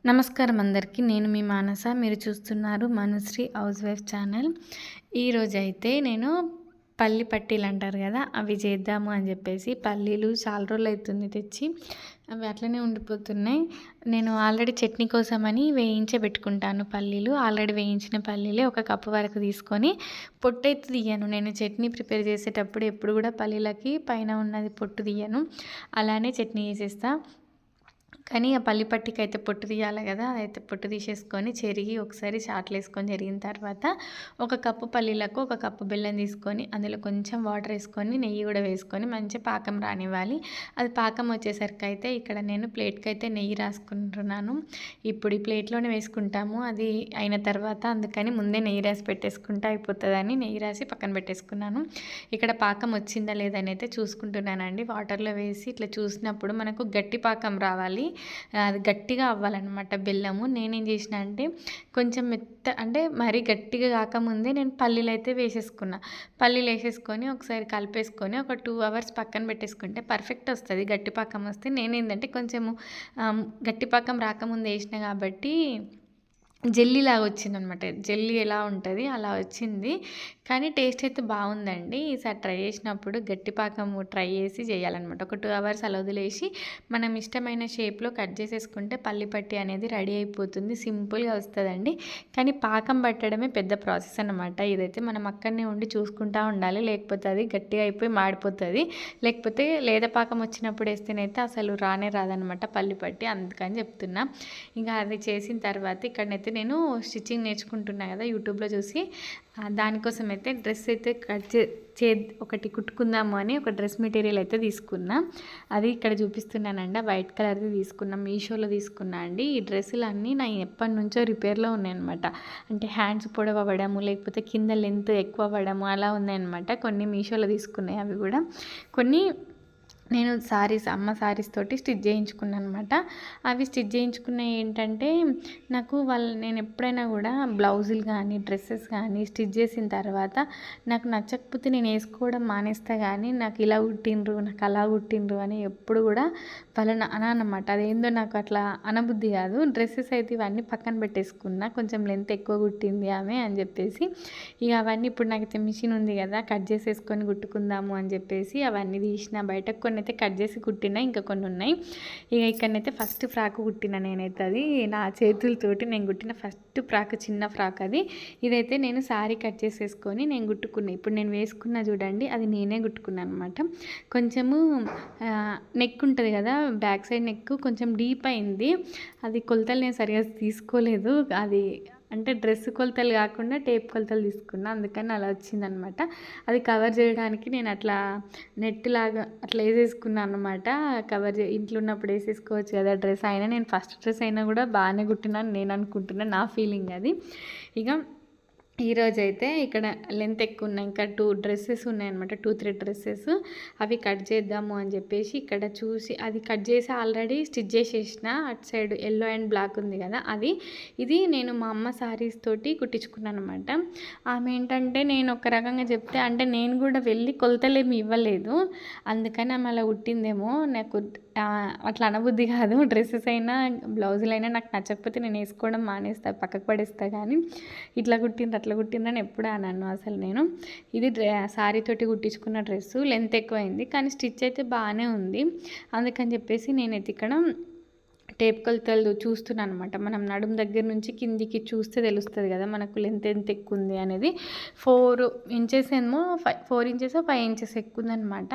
నమస్కారం అందరికీ. నేను మీ మానస. మీరు చూస్తున్నారు మనుశ్రీ హౌస్ వైఫ్ ఛానల్. ఈరోజైతే నేను పల్లి పట్టీలు అంటారు కదా, అవి చేద్దాము అని చెప్పేసి పల్లీలు చాలా రోజులు అవుతుంది తెచ్చి, అవి అట్లనే ఉండిపోతున్నాయి. నేను ఆల్రెడీ చట్నీ కోసమని వేయించే పెట్టుకుంటాను పల్లీలు. ఆల్రెడీ వేయించిన పల్లీలే ఒక కప్పు వరకు తీసుకొని పొట్టయితే తీయను. నేను చట్నీ ప్రిపేర్ చేసేటప్పుడు ఎప్పుడు కూడా పల్లీలకి పైన ఉన్నది పొట్టు తీయను, అలానే చట్నీ చేసేస్తా. కానీ ఆ పల్లి పట్టికి అయితే పొట్టు తీయాలి కదా, అదైతే పొట్టు తీసేసుకొని చెరిగి ఒకసారి చాట్లు వేసుకొని చెరిగిన తర్వాత ఒక కప్పు పల్లీలకు ఒక కప్పు బెల్లం తీసుకొని అందులో కొంచెం వాటర్ వేసుకొని నెయ్యి కూడా వేసుకొని మంచి పాకం రానివ్వాలి. అది పాకం వచ్చేసరికి అయితే ఇక్కడ నేను ప్లేట్కి అయితే నెయ్యి రాసుకుంటున్నాను. ఇప్పుడు ఈ ప్లేట్లోనే వేసుకుంటాము అది అయిన తర్వాత, అందుకని ముందే నెయ్యి రాసి పెట్టేసుకుంటే అయిపోతుందని నెయ్యి రాసి పక్కన పెట్టేసుకున్నాను. ఇక్కడ పాకం వచ్చిందా లేదని అయితే చూసుకుంటున్నానండి. వాటర్లో వేసి ఇట్లా చూసినప్పుడు మనకు గట్టి పాకం రావాలి, అది గట్టిగా అవ్వాలన్నమాట బెల్లము. నేనేం చేసిన అంటే కొంచెం అంటే మరీ గట్టిగా కాకముందే నేను పల్లీలు అయితే వేసేసుకున్నా. పల్లీలు వేసేసుకొని ఒకసారి కలిపేసుకొని ఒక 2 hours పక్కన పెట్టేసుకుంటే పర్ఫెక్ట్ వస్తుంది. గట్టి పాకం వస్తే నేనేంటంటే కొంచెము గట్టి పాకం రాకముందు వేసిన కాబట్టి జెల్లీలాగా వచ్చిందనమాట. జెల్లీ ఎలా ఉంటుంది అలా వచ్చింది, కానీ టేస్ట్ అయితే బాగుందండి. ఈసారి ట్రై చేసినప్పుడు గట్టి పాకము ట్రై చేసి చేయాలన్నమాట. ఒక 2 hours అలా వదిలేసి మనం ఇష్టమైన షేప్లో కట్ చేసేసుకుంటే పల్లి పట్టి అనేది రెడీ అయిపోతుంది. సింపుల్గా వస్తుందండి, కానీ పాకం పట్టడమే పెద్ద ప్రాసెస్ అన్నమాట. ఇదైతే మనం అక్కడనే ఉండి చూసుకుంటూ ఉండాలి, లేకపోతే అది గట్టిగా అయిపోయి మాడిపోతుంది. లేకపోతే లేత పాకం వచ్చినప్పుడు వేస్తేనైతే అసలు రానే రాదనమాట పల్లి పట్టి, అందుకని చెప్తున్నా. ఇంకా అది చేసిన తర్వాత ఇక్కడనైతే నేను స్టిచ్చింగ్ నేర్చుకుంటున్నా కదా యూట్యూబ్లో చూసి, దానికోసం అయితే డ్రెస్ అయితే ఒకటి కుట్టుకుందాము అని ఒక డ్రెస్ మెటీరియల్ అయితే తీసుకున్నా. అది ఇక్కడ చూపిస్తున్నానండి. వైట్ కలర్ది తీసుకున్నా, మీషోలో తీసుకున్నా అండి. ఈ డ్రెస్సులు అన్నీ నా ఎప్పటి నుంచో రిపేర్లో ఉన్నాయన్నమాట. అంటే హ్యాండ్స్ పొడవు అవ్వడము, లేకపోతే కింద లెంత్ ఎక్కువ అవ్వడము అలా ఉన్నాయన్నమాట. కొన్ని మీషోలో తీసుకున్నాయి, అవి కూడా కొన్ని నేను అమ్మ సారీస్ తోటి స్టిచ్ చేయించుకున్నాను అనమాట. అవి స్టిచ్ చేయించుకున్నవి ఏంటంటే నాకు నేను ఎప్పుడైనా కూడా బ్లౌజులు కానీ డ్రెస్సెస్ కానీ స్టిచ్ చేసిన తర్వాత నాకు నచ్చకపోతే నేను వేసుకోవడం మానేస్తా, కానీ నాకు ఇలా కుట్టిండ్రు నాకు అలా కుట్టిండ్రు అని ఎప్పుడు కూడా వాళ్ళని అనమాట. అదేందో నాకు అట్లా అనబుద్ధి కాదు. డ్రెస్సెస్ అయితే ఇవన్నీ పక్కన పెట్టేసుకున్నా, కొంచెం లెంత్ ఎక్కువ కుట్టింది ఆమె అని చెప్పేసి. ఇక అవన్నీ ఇప్పుడు నాకైతే మిషన్ ఉంది కదా, కట్ చేసేసుకొని కుట్టుకుందాము అని చెప్పేసి అవన్నీ తీసిన బయటకు. కొన్ని అయితే కట్ చేసి కుట్టినా, ఇంకా కొన్ని ఉన్నాయి. ఇక ఇక్కడనైతే ఫస్ట్ ఫ్రాక్ కుట్టిన నేనైతే, అది నా చేతులతోటి నేను కుట్టిన ఫస్ట్ ఫ్రాక్, చిన్న ఫ్రాక్ అది. ఇదైతే నేను సారీ కట్ చేసేసుకొని నేను కుట్టుకున్నా. ఇప్పుడు నేను వేసుకున్నా చూడండి, అది నేనే కుట్టుకున్నాను అనమాట. కొంచెము నెక్ ఉంటుంది కదా, బ్యాక్ సైడ్ నెక్ కొంచెం డీప్ అయింది. అది కొలతలు నేను సరిగా తీసుకోలేదు, అది అంటే డ్రెస్ కొలతలు కాకుండా టేప్ కొలతలు తీసుకున్నా, అందుకని అలా వచ్చిందనమాట. అది కవర్ చేయడానికి నేను అట్లా నెట్ లాగా అట్లా వేసేసుకున్నాను అనమాట. ఇంట్లో ఉన్నప్పుడు వేసేసుకోవచ్చు కదా డ్రెస్ అయినా. నేను ఫస్ట్ డ్రెస్ అయినా కూడా బాగానే కుట్టినాను నేను అనుకుంటున్నాను, నా ఫీలింగ్ అది. ఇక ఈరోజైతే ఇక్కడ లెంత్ ఎక్కువ ఉన్నాయి, ఇంకా 2 డ్రెస్సెస్ ఉన్నాయన్నమాట, 2-3 డ్రెస్సెస్. అవి కట్ చేద్దాము అని చెప్పేసి ఇక్కడ చూసి అది కట్ చేసి ఆల్రెడీ స్టిచ్ చేసేసిన. అటు సైడ్ ఎల్లో అండ్ బ్లాక్ ఉంది కదా, ఇది నేను మా అమ్మ సారీస్ తోటి కుట్టించుకున్నాను అనమాట. ఆమె ఏంటంటే నేను ఒక రకంగా చెప్తే, అంటే నేను కూడా వెళ్ళి కొలతలేమి ఇవ్వలేదు, అందుకని ఆమె అలా కుట్టిందేమో. నాకు అట్లా అనబుద్ధి కాదు. డ్రెస్సెస్ అయినా బ్లౌజులు అయినా నాకు నచ్చకపోతే నేను వేసుకోవడం మానేస్తా, పక్కకు పడేస్తా, కానీ ఇట్లా కుట్టిండ్రు అట్లా కుట్టిండ్రని ఎప్పుడు అన్నాను అసలు నేను. ఇది సారీ తోటి కుట్టించుకున్న డ్రెస్సు, లెంత్ ఎక్కువైంది కానీ స్టిచ్ అయితే బాగానే ఉంది. అందుకని చెప్పేసి నేనైతే ఇక్కడ టేప్ కొలతలు చూస్తున్నాను అనమాట. మనం నడుము దగ్గర నుంచి కిందికి చూస్తే తెలుస్తుంది కదా మనకు లెంత్ ఎంత ఎక్కువ ఉంది అనేది. 4 inches ఏమో 4 inches 5 inches ఎక్కువ ఉందనమాట.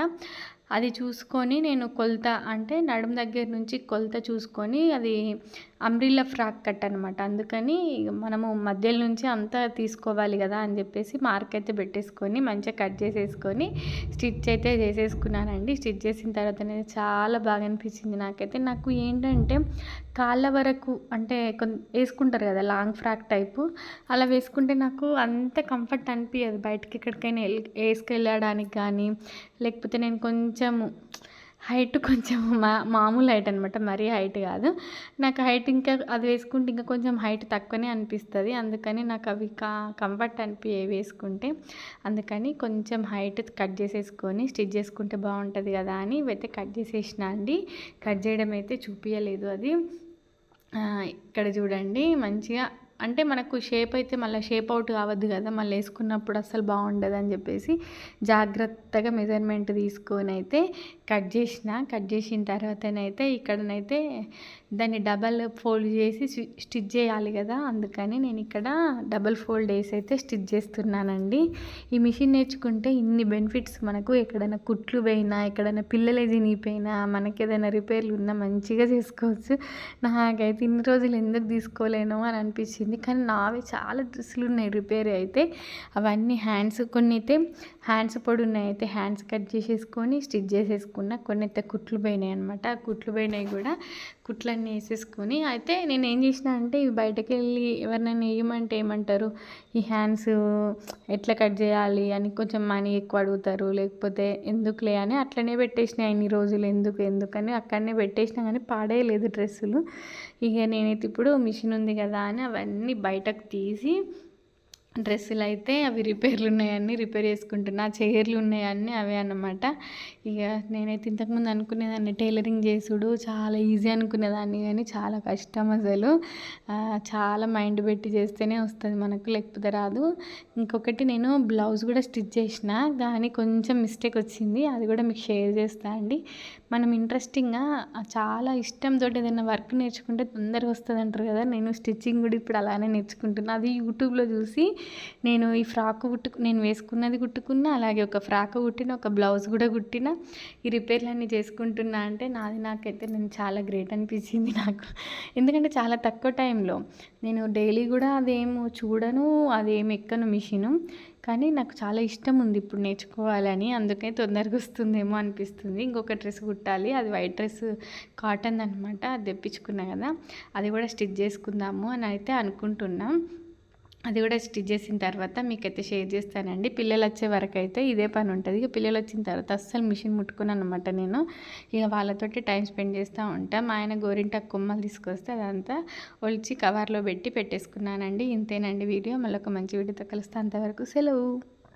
అది చూసుకొని నేను కొలత, అంటే నడుము దగ్గర నుంచి కొలత చూసుకొని, అది అంబ్రిల్లా ఫ్రాక్ కట్ అనమాట. అందుకని మనము మధ్యలో నుంచి అంతా తీసుకోవాలి కదా అని చెప్పేసి మార్క్ అయితే పెట్టేసుకొని మంచిగా కట్ చేసేసుకొని స్టిచ్ అయితే చేసేసుకున్నానండి. స్టిచ్ చేసిన తర్వాత నేను చాలా బాగా అనిపించింది నాకైతే. నాకు ఏంటంటే కాళ్ళ వరకు అంటే వేసుకుంటారు కదా లాంగ్ ఫ్రాక్ టైపు, అలా వేసుకుంటే నాకు అంత కంఫర్ట్ అనిపించదు. బయటకి ఎక్కడికైనా వేసుకెళ్ళడానికి కానీ, లేకపోతే నేను కొంచెము హైట్ కొంచెం మామూలు హైట్ అనమాట, మరీ హైట్ కాదు. నాకు హైట్ ఇంకా అది వేసుకుంటే ఇంకా కొంచెం హైట్ తక్కువనే అనిపిస్తుంది, అందుకని నాకు అవి కంఫర్ట్ అనిపించేవి వేసుకుంటే. అందుకని కొంచెం హైట్ కట్ చేసేసుకొని స్టిచ్ చేసుకుంటే బాగుంటుంది కదా అని ఇవైతే కట్ చేసేసిన అండి. కట్ చేయడం అయితే చూపించలేదు అది. ఇక్కడ చూడండి మంచిగా అంటే మనకు షేప్ అయితే మళ్ళీ షేప్ అవుట్ కావద్దు కదా, మళ్ళీ వేసుకున్నప్పుడు అస్సలు బాగుండదు అని చెప్పేసి జాగ్రత్తగా మెజర్మెంట్ తీసుకొని అయితే కట్ చేసిన తర్వాతనైతే ఇక్కడనైతే దాన్ని డబల్ ఫోల్డ్ చేసి స్టిచ్ చేయాలి కదా, అందుకని నేను ఇక్కడ డబల్ ఫోల్డ్ వేసి అయితే స్టిచ్ చేస్తున్నానండి. ఈ మిషన్ నేర్చుకుంటే ఇన్ని బెనిఫిట్స్ మనకు. ఎక్కడైనా కుట్లు పోయినా, ఎక్కడైనా పిల్లలే చినిగిపోయినా, మనకి ఏదైనా రిపేర్లు ఉన్నా మంచిగా చేసుకోవచ్చు. నాకైతే ఇన్ని రోజులు ఎందుకు తీసుకోలేను అని అనిపించింది. కానీ నావి చాలా డ్రెస్సులు ఉన్నాయి రిపేర్ అయితే. అవన్నీ కొన్ని అయితే హ్యాండ్స్ పొడి ఉన్నాయి, అయితే హ్యాండ్స్ కట్ చేసేసుకొని స్టిచ్ చేసేసుకున్నా. కొన్ని అయితే కుట్లు పోయినాయి అనమాట. ఆ కుట్లు పోయినాయి కూడా కుట్లన్నీ వేసేసుకొని అయితే నేను ఏం చేసిన అంటే ఇవి బయటకు వెళ్ళి ఎవరినైనా వేయమంటే ఏమంటారు, ఈ హ్యాండ్స్ ఎట్లా కట్ చేయాలి అని కొంచెం మనీ ఎక్కువ అడుగుతారు, లేకపోతే ఎందుకులే అని అట్లనే పెట్టేసిన. ఇన్ని రోజులు ఎందుకని అక్కడనే పెట్టేసినా కానీ పాడేయలేదు డ్రెస్సులు. ఇక నేనైతే ఇప్పుడు మిషన్ ఉంది కదా అని అవన్నీ బయటకు తీసి డ్రెస్సులు అయితే అవి రిపేర్లు ఉన్నాయన్నీ రిపేర్ చేసుకుంటున్నా. చైర్లు ఉన్నాయన్నీ అవే అన్నమాట. ఇక నేనైతే ఇంతకుముందు అనుకునేదాన్ని టైలరింగ్ చేసుడు చాలా ఈజీ అనుకునేదాన్ని, కానీ చాలా కష్టం అసలు. చాలా మైండ్ పెట్టి చేస్తేనే వస్తుంది మనకు, లేకపోతే రాదు. ఇంకొకటి నేను బ్లౌజ్ కూడా స్టిచ్ చేసిన, కానీ కొంచెం మిస్టేక్ వచ్చింది, అది కూడా మీకు షేర్ చేస్తా అండి. మనం ఇంట్రెస్టింగ్గా చాలా ఇష్టంతో ఏదైనా వర్క్ నేర్చుకుంటే తొందరగా వస్తుంది అంటారు కదా, నేను స్టిచ్చింగ్ కూడా ఇప్పుడు అలానే నేర్చుకుంటున్నా. అది యూట్యూబ్లో చూసి నేను ఈ ఫ్రాక్ నేను వేసుకున్నది కుట్టుకున్నా, అలాగే ఒక ఫ్రాక్ కుట్టిన, ఒక బ్లౌజ్ కూడా కుట్టిన. ఈ రిపేర్లన్నీ చేసుకుంటున్నా అంటే నాకైతే నేను చాలా గ్రేట్ అనిపించింది నాకు. ఎందుకంటే చాలా తక్కువ టైంలో నేను డైలీ కూడా అదేమో చూడను, అదేమి ఎక్కను మిషను, కానీ నాకు చాలా ఇష్టం ఉంది ఇప్పుడు నేర్చుకోవాలని. అందుకే తొందరగా వస్తుందేమో అనిపిస్తుంది. ఇంకొక డ్రెస్ కుట్టాలి, అది వైట్ డ్రెస్ కాటన్ అనమాట, అది తెప్పించుకున్నా కదా, అది కూడా స్టిచ్ చేసుకుందాము అని అయితే అనుకుంటున్నాం. అది కూడా స్టిచ్ చేసిన తర్వాత మీకైతే షేర్ చేస్తానండి. పిల్లలు వచ్చే వరకు అయితే ఇదే పని ఉంటుంది. ఇక పిల్లలు వచ్చిన తర్వాత అస్సలు మిషన్ ముట్టుకున్నాను అనమాట నేను. ఇక వాళ్ళతోటి టైం స్పెండ్ చేస్తూ ఉంటాం. మా ఆయన గోరింటాకు కొమ్మలు తీసుకొస్తే అదంతా ఒలిచి కవర్లో పెట్టి పెట్టేసుకున్నానండి. ఇంతేనండి వీడియో. మళ్ళీ ఒక మంచి వీడియోతో కలుస్తే అంతవరకు సెలవు.